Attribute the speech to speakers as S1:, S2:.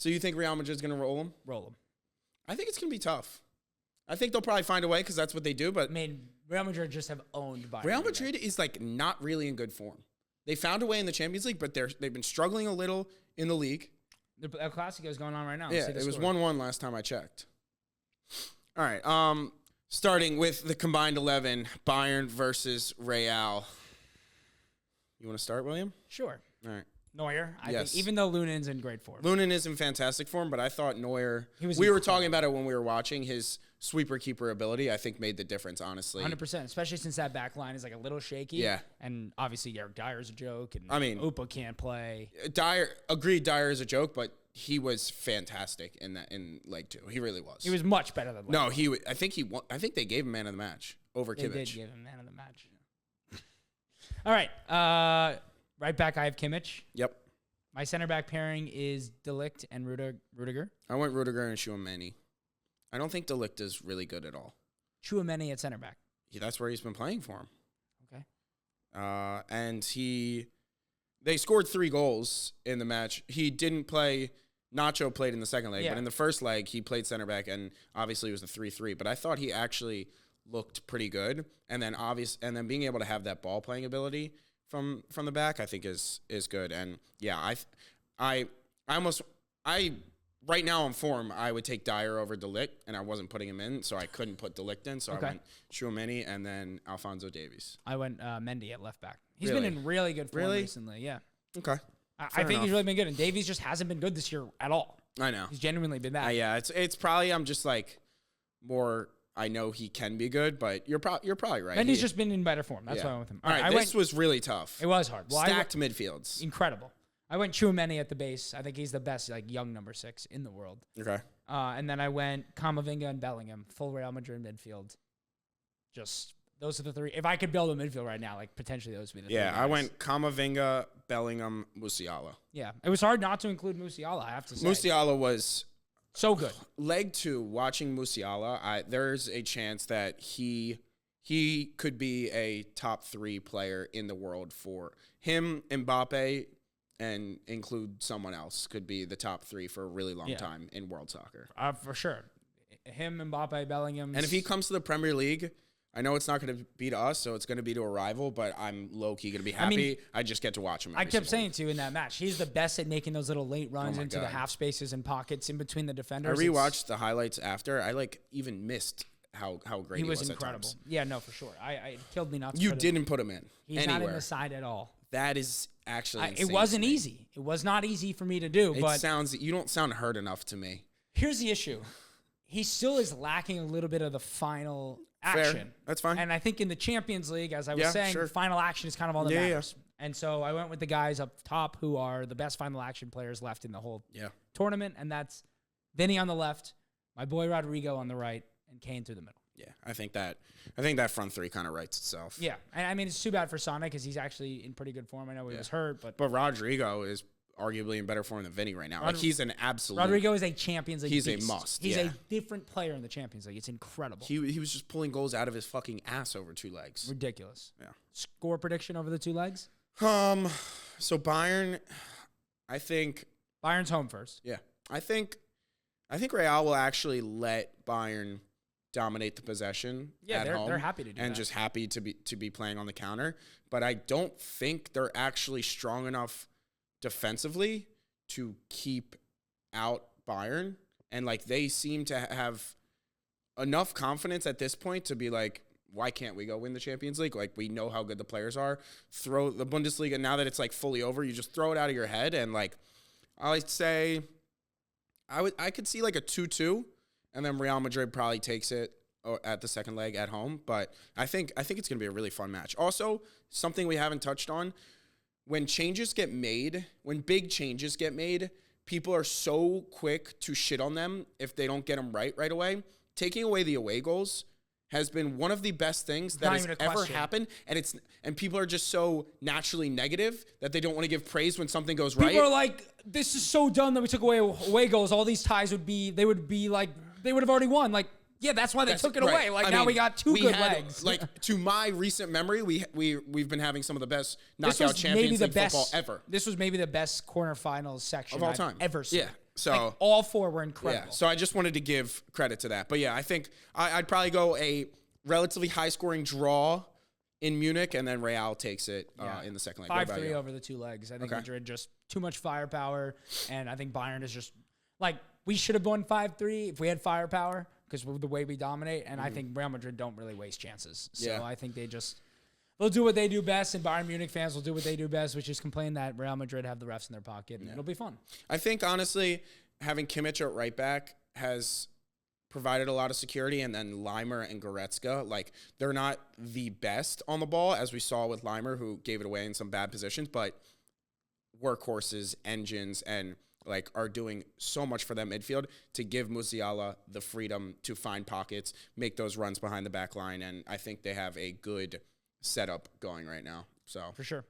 S1: So you think Real Madrid's going to roll them?
S2: Roll them.
S1: I think it's going to be tough. I think they'll probably find a way because that's what they do. But
S2: I mean, Real Madrid just have owned Bayern.
S1: Real Madrid is like not really in good form. They found a way in the Champions League, but they've been struggling a little in the league.
S2: The El Clasico is going on right now.
S1: Yeah, it was 1-1 last time I checked. All right. Starting with the combined 11, Bayern versus Real. You want to start, William?
S2: Sure.
S1: All right.
S2: Neuer. I
S1: Yes.
S2: think, even though Lunen's in great form.
S1: Lunin is in fantastic form, but I thought Neuer. We were talking about it when we were watching his sweeper keeper ability. I think made the difference, honestly.
S2: 100%, especially since that back line is like a little shaky.
S1: Yeah.
S2: And obviously, Eric Dyer's a joke. And
S1: I mean,
S2: Upa can't play.
S1: Dyer is a joke, but he was fantastic in leg 2. He really was.
S2: He was much better than
S1: No, I think he won. I think they gave him man of the match over Kimmich.
S2: They did give him man of the match. All right. Right back, I have Kimmich.
S1: Yep.
S2: My center back pairing is De Ligt and Rudiger.
S1: I went Rudiger and Tchouaméni. I don't think De Ligt is really good at all.
S2: Tchouaméni at center back.
S1: Yeah, that's where he's been playing for him.
S2: Okay.
S1: And they scored 3 goals in the match. He didn't play. Nacho played in the second leg, but in the first leg, he played center back, and obviously it was a 3-3. But I thought he actually looked pretty good. And then being able to have that ball playing ability from the back, I think is good. And yeah, I right now in form, I would take Dyer over De Ligt, and I wasn't putting him in, so I couldn't put De Ligt in. So I went Tchouaméni and then Alphonso Davies.
S2: I went Mendy at left back. He's been in really good form recently. Yeah.
S1: Okay.
S2: I think he's really been good, and Davies just hasn't been good this year at all.
S1: I know.
S2: He's genuinely been bad.
S1: Yeah, it's probably I'm just like more. I know he can be good, but you're probably right.
S2: Mendy's just been in better form. That's why I went with him.
S1: All right, this was really tough.
S2: It was hard.
S1: Stacked midfields.
S2: Incredible. I went Tchouaméni at the base. I think he's the best young number 6 in the world.
S1: Okay.
S2: And then I went Camavinga and Bellingham, full Real Madrid midfield. Just those are the 3. If I could build a midfield right now, potentially those would be the 3 guys.
S1: I went Camavinga, Bellingham, Musiala.
S2: Yeah, it was hard not to include Musiala, I have to say.
S1: Musiala was
S2: so good.
S1: Leg 2, watching Musiala, there's a chance that he could be a top 3 player in the world for him. Mbappe and include someone else could be the top 3 for a really long time in world soccer.
S2: For sure. Him, Mbappe, Bellingham.
S1: And if he comes to the Premier League, I know it's not going to be to us, so it's going to be to a rival, but I'm low-key going to be happy. I just get to watch him.
S2: I kept saying to you in that match, he's the best at making those little late runs into the half spaces and pockets in between the defenders.
S1: I rewatched the highlights after. I even missed how great he was
S2: incredible.
S1: At times.
S2: Yeah, no, for sure. It killed me not to.
S1: You didn't put him in.
S2: He's not in the side at all.
S1: That is actually insane.
S2: It wasn't easy. It was not easy for me to do.
S1: You don't sound hurt enough to me.
S2: Here's the issue. He still is lacking a little bit of the final action.
S1: Fair. That's fine.
S2: And I think in the Champions League, as I was saying, final action is kind of all that matters. Yeah. And so I went with the guys up top who are the best final action players left in the whole tournament, and that's Vinny on the left, my boy Rodrigo on the right, and Kane through the middle.
S1: Yeah, I think that front 3 kind of writes itself.
S2: Yeah, and I mean it's too bad for Sonic because he's actually in pretty good form. I know he was hurt, but
S1: Rodrigo is arguably in better form than Vinny right now. He's an absolute.
S2: Rodrigo is a Champions League.
S1: He's
S2: beast.
S1: a must.
S2: He's a different player in the Champions League. It's incredible.
S1: He was just pulling goals out of his fucking ass over 2 legs.
S2: Ridiculous.
S1: Yeah.
S2: Score prediction over the 2 legs.
S1: So Bayern, I think
S2: Bayern's home first.
S1: Yeah, I think Real will actually let Bayern dominate the possession.
S2: Yeah,
S1: at home
S2: they're happy to do that.
S1: And just happy to be playing on the counter. But I don't think they're actually strong enough defensively to keep out Bayern. And they seem to have enough confidence at this point to be like, why can't we go win the Champions League? We know how good the players are. Throw the Bundesliga, now that it's fully over, you just throw it out of your head. And I'd say I could see a 2-2. And then Real Madrid probably takes it at the second leg at home. But I think it's going to be a really fun match. Also, something we haven't touched on, when big changes get made, people are so quick to shit on them if they don't get them right away. Taking away the away goals has been one of the best things that has ever happened. And people are just so naturally negative that they don't want to give praise when something goes right.
S2: People are like, this is so dumb that we took away goals. All these ties they would have already won. Yeah, that's why they took it away. Now we got 2 good legs.
S1: To my recent memory, we've been having some of the best knockout Champions League football ever.
S2: This was maybe the best quarterfinals section
S1: of all time
S2: I've ever seen.
S1: Yeah, So
S2: like, all 4 were incredible.
S1: Yeah, so I just wanted to give credit to that. But yeah, I think I'd probably go a relatively high-scoring draw in Munich, and then Real takes it in the second leg.
S2: 5-3 over the 2 legs. I think Madrid just too much firepower, and I think Bayern is just like, we should have won 5-3 if we had firepower because of the way we dominate, and I think Real Madrid don't really waste chances. So I think they'll do what they do best, and Bayern Munich fans will do what they do best, which is complain that Real Madrid have the refs in their pocket, and it'll be fun.
S1: I think, honestly, having Kimmich at right back has provided a lot of security, and then Leimer and Goretzka, like, they're not the best on the ball, as we saw with Leimer, who gave it away in some bad positions, but workhorses, engines, and like are doing so much for that midfield to give Musiala the freedom to find pockets, make those runs behind the back line, and I think they have a good setup going right now. So
S2: for sure.